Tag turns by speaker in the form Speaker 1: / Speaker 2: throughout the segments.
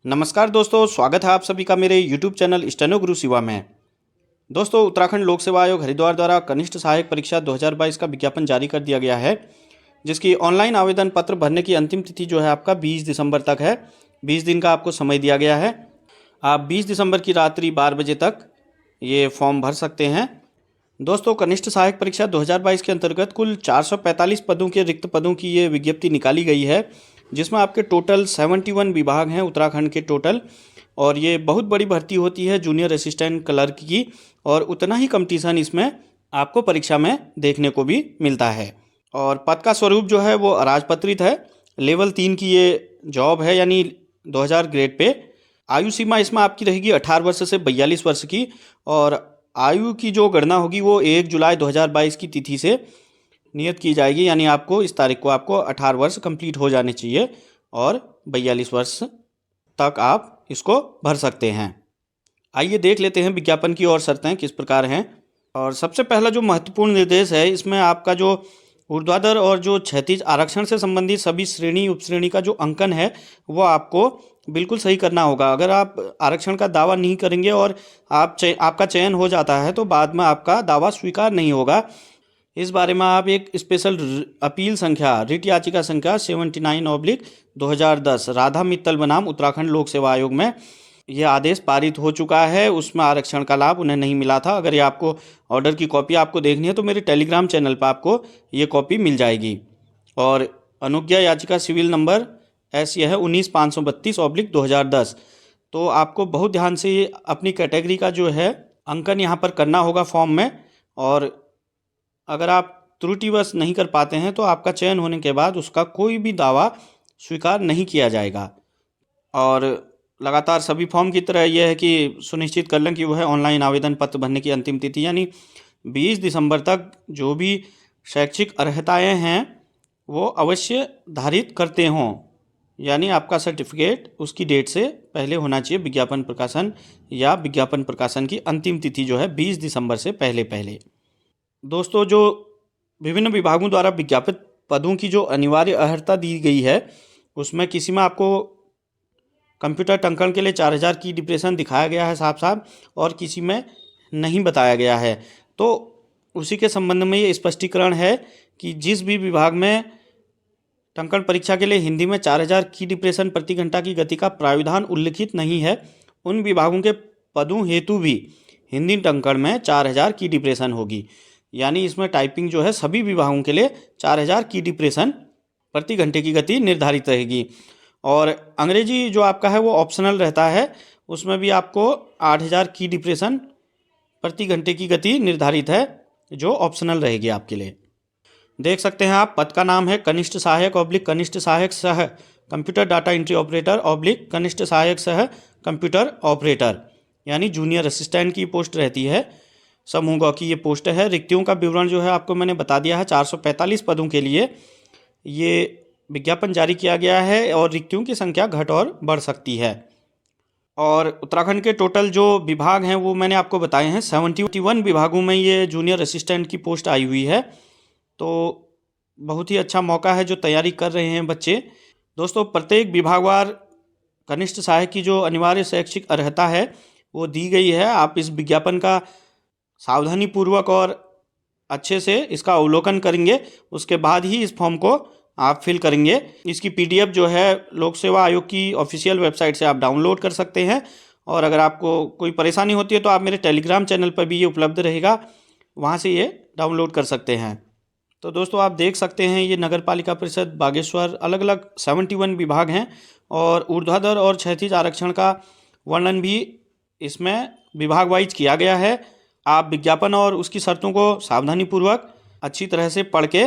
Speaker 1: नमस्कार दोस्तों, स्वागत है आप सभी का मेरे YouTube चैनल स्टेनो गुरु शिवा में। दोस्तों, उत्तराखंड लोक सेवा आयोग हरिद्वार द्वारा कनिष्ठ सहायक परीक्षा 2022 का विज्ञापन जारी कर दिया गया है, जिसकी ऑनलाइन आवेदन पत्र भरने की अंतिम तिथि जो है आपका 20 दिसंबर तक है। 20 दिन का आपको समय दिया गया है। आप 20 दिसंबर की रात्रि 12 बजे तक ये फॉर्म भर सकते हैं। दोस्तों, कनिष्ठ सहायक परीक्षा 2022 के अंतर्गत कुल 445 पदों के रिक्त पदों की ये विज्ञप्ति निकाली गई है, जिसमें आपके टोटल 71 विभाग हैं उत्तराखंड के टोटल। और ये बहुत बड़ी भर्ती होती है जूनियर असिस्टेंट क्लर्क की, और उतना ही कंपटीशन इसमें आपको परीक्षा में देखने को भी मिलता है। और पद का स्वरूप जो है वो अराजपत्रित है। लेवल 3 की ये जॉब है, यानी 2000 ग्रेड पे। आयु सीमा इसमें आपकी रहेगी 18 वर्ष से 42 वर्ष की, और आयु की जो गणना होगी वो 1 जुलाई 2022 की तिथि से नियत की जाएगी, यानी आपको इस तारीख को आपको 18 वर्ष कंप्लीट हो जाने चाहिए और 42 वर्ष तक आप इसको भर सकते हैं। आइए देख लेते हैं विज्ञापन की और शर्तें किस प्रकार हैं। और सबसे पहला जो महत्वपूर्ण निर्देश है, इसमें आपका जो ऊर्ध्वाधर और जो क्षैतिज आरक्षण से संबंधित सभी श्रेणी उपश्रेणी का जो अंकन है वो आपको बिल्कुल सही करना होगा। अगर आप आरक्षण का दावा नहीं करेंगे और आपका चयन हो जाता है तो बाद में आपका दावा स्वीकार नहीं होगा। इस बारे में आप एक स्पेशल अपील संख्या रिट याचिका संख्या 79/2010 राधा मित्तल बनाम उत्तराखंड लोक सेवा आयोग में ये आदेश पारित हो चुका है। उसमें आरक्षण का लाभ उन्हें नहीं मिला था। अगर ये आपको ऑर्डर की कॉपी आपको देखनी है तो मेरे टेलीग्राम चैनल पर आपको ये कॉपी मिल जाएगी। और अनुज्ञा याचिका सिविल नंबर एस यह है 19/532/2010। तो आपको बहुत ध्यान से अपनी कैटेगरी का जो है अंकन यहाँ पर करना होगा फॉर्म में। और अगर आप त्रुटिवश नहीं कर पाते हैं तो आपका चयन होने के बाद उसका कोई भी दावा स्वीकार नहीं किया जाएगा। और लगातार सभी फॉर्म की तरह यह है कि सुनिश्चित कर लें कि वह ऑनलाइन आवेदन पत्र भरने की अंतिम तिथि यानी 20 दिसंबर तक जो भी शैक्षिक अर्हताएँ हैं वो अवश्य धारित करते हों, यानी आपका सर्टिफिकेट उसकी डेट से पहले होना चाहिए। विज्ञापन प्रकाशन या विज्ञापन प्रकाशन की अंतिम तिथि जो है 20 दिसंबर से पहले पहले। दोस्तों, जो विभिन्न विभागों द्वारा विज्ञापित पदों की जो अनिवार्य अर्हता दी गई है उसमें किसी में आपको कंप्यूटर टंकण के लिए 4000 की डिप्रेशन दिखाया गया है साफ साफ, और किसी में नहीं बताया गया है। तो उसी के संबंध में ये स्पष्टीकरण है कि जिस भी विभाग में टंकण परीक्षा के लिए हिंदी में 4000 की डिप्रेशन प्रति घंटा की गति का प्राविधान उल्लिखित नहीं है, उन विभागों के पदों हेतु भी हिंदी टंकण में 4000 की डिप्रेशन होगी। यानी इसमें टाइपिंग जो है सभी विभागों के लिए 4000 की डिप्रेशन प्रति घंटे की गति निर्धारित रहेगी। और अंग्रेजी जो आपका है वो ऑप्शनल रहता है, उसमें भी आपको 8000 की डिप्रेशन प्रति घंटे की गति निर्धारित है, जो ऑप्शनल रहेगी आपके लिए। देख सकते हैं आप, पद का नाम है कनिष्ठ सहायक / कनिष्ठ सहायक सह कंप्यूटर डाटा एंट्री ऑपरेटर / कनिष्ठ सहायक सह कंप्यूटर ऑपरेटर, यानी जूनियर असिस्टेंट की पोस्ट रहती है। समूह ग की ये पोस्ट है। रिक्तियों का विवरण जो है आपको मैंने बता दिया है। 445 पदों के लिए ये विज्ञापन जारी किया गया है, और रिक्तियों की संख्या घट और बढ़ सकती है। और उत्तराखंड के टोटल जो विभाग हैं वो मैंने आपको बताए हैं। 71 विभागों में ये जूनियर असिस्टेंट की पोस्ट आई हुई है। तो बहुत ही अच्छा मौका है जो तैयारी कर रहे हैं बच्चे। दोस्तों, प्रत्येक विभागवार कनिष्ठ सहायक की जो अनिवार्य शैक्षिक अर्हता है वो दी गई है। आप इस विज्ञापन का सावधानी पूर्वक और अच्छे से इसका अवलोकन करेंगे, उसके बाद ही इस फॉर्म को आप फिल करेंगे। इसकी PDF जो है लोक सेवा आयोग की ऑफिशियल वेबसाइट से आप डाउनलोड कर सकते हैं। और अगर आपको कोई परेशानी होती है तो आप मेरे टेलीग्राम चैनल पर भी ये उपलब्ध रहेगा, वहाँ से ये डाउनलोड कर सकते हैं। तो दोस्तों, आप देख सकते हैं ये नगर पालिका परिषद बागेश्वर, अलग अलग 71 विभाग हैं, और ऊर्ध्वाधर और क्षैतिज आरक्षण का वर्णन भी इसमें विभाग वाइज किया गया है। आप विज्ञापन और उसकी शर्तों को सावधानीपूर्वक अच्छी तरह से पढ़ के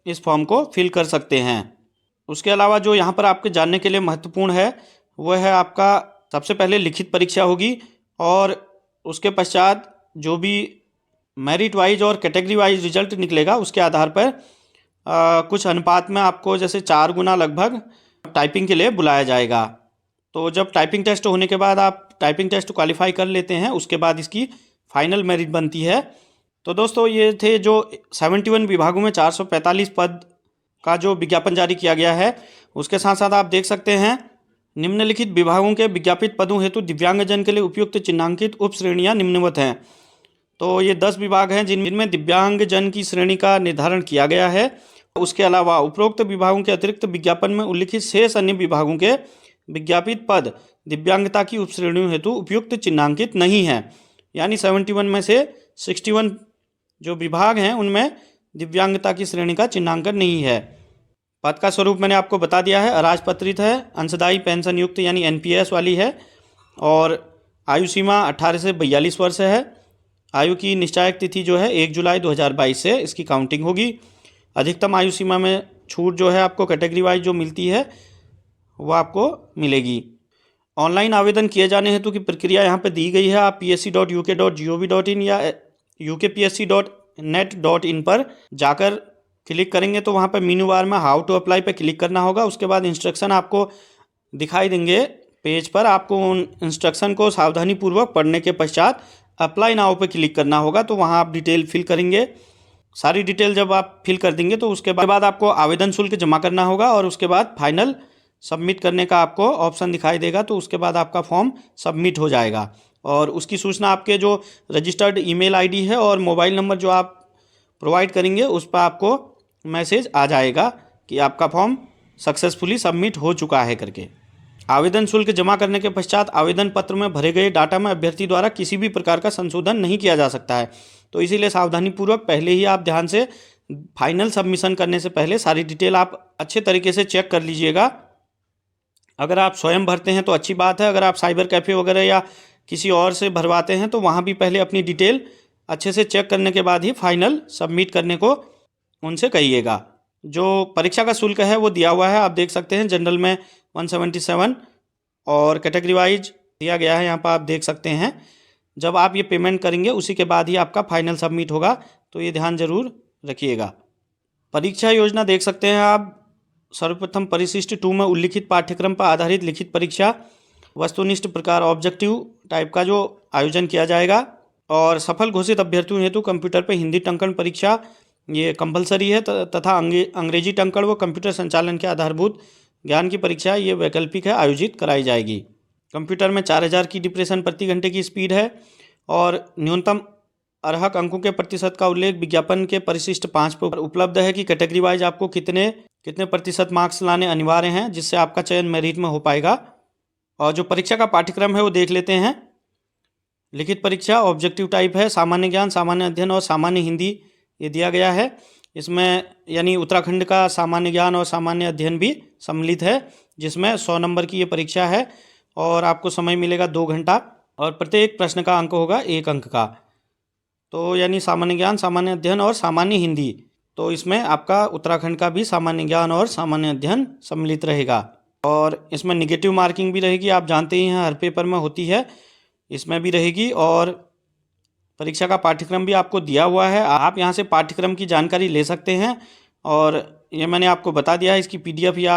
Speaker 1: इस फॉर्म को फिल कर सकते हैं। उसके अलावा जो यहाँ पर आपके जानने के लिए महत्वपूर्ण है वो है आपका सबसे पहले लिखित परीक्षा होगी, और उसके पश्चात जो भी मेरिट वाइज और कैटेगरी वाइज रिजल्ट निकलेगा उसके आधार पर कुछ अनुपात में आपको जैसे 4 गुना लगभग टाइपिंग के लिए बुलाया जाएगा। तो जब टाइपिंग टेस्ट होने के बाद आप टाइपिंग टेस्ट क्वालिफाई कर लेते हैं, उसके बाद इसकी फाइनल मेरिट बनती है। तो दोस्तों, ये थे जो 71 विभागों में 445 पद का जो विज्ञापन जारी किया गया है। उसके साथ साथ आप देख सकते हैं निम्नलिखित विभागों के विज्ञापित पदों हेतु दिव्यांगजन के लिए उपयुक्त चिन्हांकित उप श्रेणियाँ निम्नवत हैं। तो ये 10 विभाग हैं जिनमें दिव्यांगजन की श्रेणी का निर्धारण किया गया है। उसके अलावा उपरोक्त विभागों के अतिरिक्त विज्ञापन में उल्लिखित शेष अन्य विभागों के विज्ञापित पद दिव्यांगता की उपश्रेणियों हेतु उपयुक्त चिन्हांकित नहीं है। यानी 71 में से 61 जो विभाग हैं उनमें दिव्यांगता की श्रेणी का चिन्हांकन नहीं है। पद का स्वरूप मैंने आपको बता दिया है, अराजपत्रित है, अंशदायी पेंशन युक्त यानी एनपीएस वाली है, और आयु सीमा 18 से 42 वर्ष है। आयु की निश्चायक तिथि जो है 1 जुलाई 2022 से इसकी काउंटिंग होगी। अधिकतम आयु सीमा में छूट जो है आपको कैटेगरी वाइज जो मिलती है वो आपको मिलेगी। ऑनलाइन आवेदन किए जाने हेतु की प्रक्रिया यहाँ पे दी गई है। आप psc.uk.gov.in या ukpsc.net.in पर जाकर क्लिक करेंगे तो वहाँ पर मेन्यू बार में हाउ टू अप्लाई पे क्लिक करना होगा। उसके बाद इंस्ट्रक्शन आपको दिखाई देंगे पेज पर। आपको उन इंस्ट्रक्शन को सावधानीपूर्वक पढ़ने के पश्चात अप्लाई नाउ पे क्लिक करना होगा। तो वहाँ आप डिटेल फिल करेंगे। सारी डिटेल जब आप फिल कर देंगे तो उसके बाद आपको आवेदन शुल्क जमा करना होगा और उसके बाद फाइनल सबमिट करने का आपको ऑप्शन दिखाई देगा। तो उसके बाद आपका फॉर्म सबमिट हो जाएगा और उसकी सूचना आपके जो रजिस्टर्ड ईमेल आईडी है और मोबाइल नंबर जो आप प्रोवाइड करेंगे उस पर आपको मैसेज आ जाएगा कि आपका फॉर्म सक्सेसफुली सबमिट हो चुका है करके। आवेदन शुल्क जमा करने के पश्चात आवेदन पत्र में भरे गए डाटा में अभ्यर्थी द्वारा किसी भी प्रकार का संशोधन नहीं किया जा सकता है। तो इसीलिए सावधानीपूर्वक पहले ही आप ध्यान से फाइनल सबमिशन करने से पहले सारी डिटेल आप अच्छे तरीके से चेक कर लीजिएगा। अगर आप स्वयं भरते हैं तो अच्छी बात है। अगर आप साइबर कैफ़े वगैरह या किसी और से भरवाते हैं तो वहाँ भी पहले अपनी डिटेल अच्छे से चेक करने के बाद ही फाइनल सबमिट करने को उनसे कहिएगा। जो परीक्षा का शुल्क है वो दिया हुआ है, आप देख सकते हैं। जनरल में 177 और कैटेगरी वाइज दिया गया है, यहाँ पर आप देख सकते हैं। जब आप ये पेमेंट करेंगे उसी के बाद ही आपका फाइनल सबमिट होगा, तो ये ध्यान जरूर रखिएगा। परीक्षा योजना देख सकते हैं आप। सर्वप्रथम परिशिष्ट 2 में उल्लिखित पाठ्यक्रम पर आधारित लिखित परीक्षा वस्तुनिष्ठ प्रकार ऑब्जेक्टिव टाइप का जो आयोजन किया जाएगा, और सफल घोषित अभ्यर्थियों हेतु कंप्यूटर पर हिंदी टंकण परीक्षा ये कंपलसरी है, तथा अंग्रेजी टंकण व कंप्यूटर संचालन के आधारभूत ज्ञान की परीक्षा ये वैकल्पिक है, आयोजित कराई जाएगी। कंप्यूटर में 4000 की डिप्रेशन प्रति घंटे की स्पीड है और न्यूनतम अर्हक अंकों के प्रतिशत का उल्लेख विज्ञापन के परिशिष्ट 5 पर उपलब्ध है कि कैटेगरी वाइज आपको कितने प्रतिशत मार्क्स लाने अनिवार्य हैं, जिससे आपका चयन मेरिट में हो पाएगा। और जो परीक्षा का पाठ्यक्रम है वो देख लेते हैं। लिखित परीक्षा ऑब्जेक्टिव टाइप है, सामान्य ज्ञान, सामान्य अध्ययन और सामान्य हिंदी ये दिया गया है। इसमें यानी उत्तराखंड का सामान्य ज्ञान और सामान्य अध्ययन भी सम्मिलित है, जिसमें 100 नंबर की ये परीक्षा है और आपको समय मिलेगा 2 घंटा और प्रत्येक प्रश्न का अंक होगा 1 अंक का। तो यानी सामान्य ज्ञान, सामान्य अध्ययन और सामान्य हिंदी, तो इसमें आपका उत्तराखंड का भी सामान्य ज्ञान और सामान्य अध्ययन सम्मिलित रहेगा। और इसमें निगेटिव मार्किंग भी रहेगी, आप जानते ही हैं हर पेपर में होती है, इसमें भी रहेगी। और परीक्षा का पाठ्यक्रम भी आपको दिया हुआ है, आप यहाँ से पाठ्यक्रम की जानकारी ले सकते हैं। और ये मैंने आपको बता दिया है, इसकी PDF या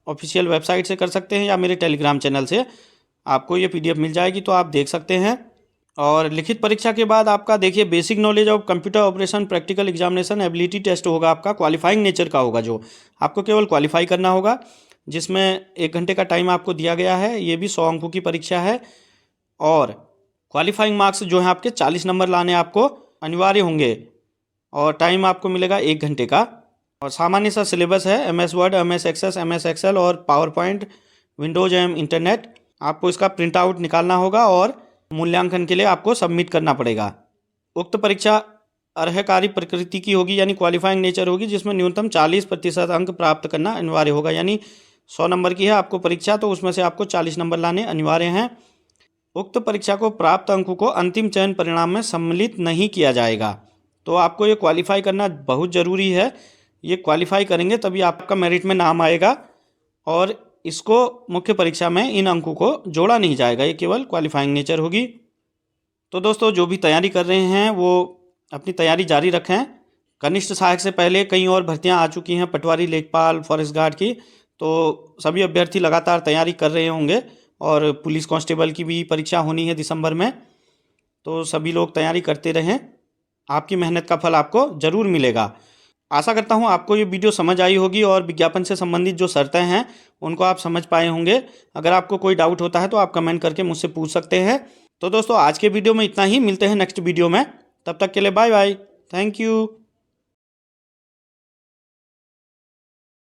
Speaker 1: ऑफिशियल वेबसाइट से कर सकते हैं या मेरे टेलीग्राम चैनल से आपको ये PDF मिल जाएगी, तो आप देख सकते हैं। और लिखित परीक्षा के बाद आपका देखिए basic knowledge of computer operation practical examination ability test होगा, आपका क्वालिफाइंग नेचर का होगा, जो आपको केवल क्वालिफाई करना होगा, जिसमें 1 घंटे का टाइम आपको दिया गया है। ये भी 100 अंकों की परीक्षा है और क्वालिफाइंग मार्क्स जो है आपके 40 नंबर लाने आपको अनिवार्य होंगे और टाइम आपको मिलेगा 1 घंटे का। और सामान्य सा सिलेबस है, MS word, MS access, MS Excel और पावर पॉइंट, विंडोज एवं इंटरनेट। आपको इसका प्रिंट आउट निकालना होगा और मूल्यांकन के लिए आपको सबमिट करना पड़ेगा। उक्त परीक्षा अर्हकारी प्रकृति की होगी यानी क्वालिफाइंग नेचर होगी, जिसमें न्यूनतम 40% अंक प्राप्त करना अनिवार्य होगा। यानी 100 नंबर की है आपको परीक्षा, तो उसमें से आपको 40 नंबर लाने अनिवार्य हैं। उक्त परीक्षा को प्राप्त अंकों को अंतिम चयन परिणाम में सम्मिलित नहीं किया जाएगा। तो आपको ये क्वालिफाई करना बहुत ज़रूरी है। ये क्वालिफाई करेंगे तभी आपका मेरिट में नाम आएगा और इसको मुख्य परीक्षा में इन अंकों को जोड़ा नहीं जाएगा, ये केवल क्वालिफाइंग नेचर होगी। तो दोस्तों जो भी तैयारी कर रहे हैं वो अपनी तैयारी जारी रखें। कनिष्ठ सहायक से पहले कई और भर्तियां आ चुकी हैं, पटवारी, लेखपाल, फॉरेस्ट गार्ड की, तो सभी अभ्यर्थी लगातार तैयारी कर रहे होंगे। और पुलिस कांस्टेबल की भी परीक्षा होनी है दिसंबर में, तो सभी लोग तैयारी करते रहें, आपकी मेहनत का फल आपको ज़रूर मिलेगा। आशा करता हूँ आपको ये वीडियो समझ आई होगी और विज्ञापन से संबंधित जो शर्तें हैं उनको आप समझ पाए होंगे। अगर आपको कोई डाउट होता है तो आप कमेंट करके मुझसे पूछ सकते हैं। तो दोस्तों आज के वीडियो में इतना ही, मिलते हैं नेक्स्ट वीडियो में। तब तक के लिए बाय बाय, थैंक यू।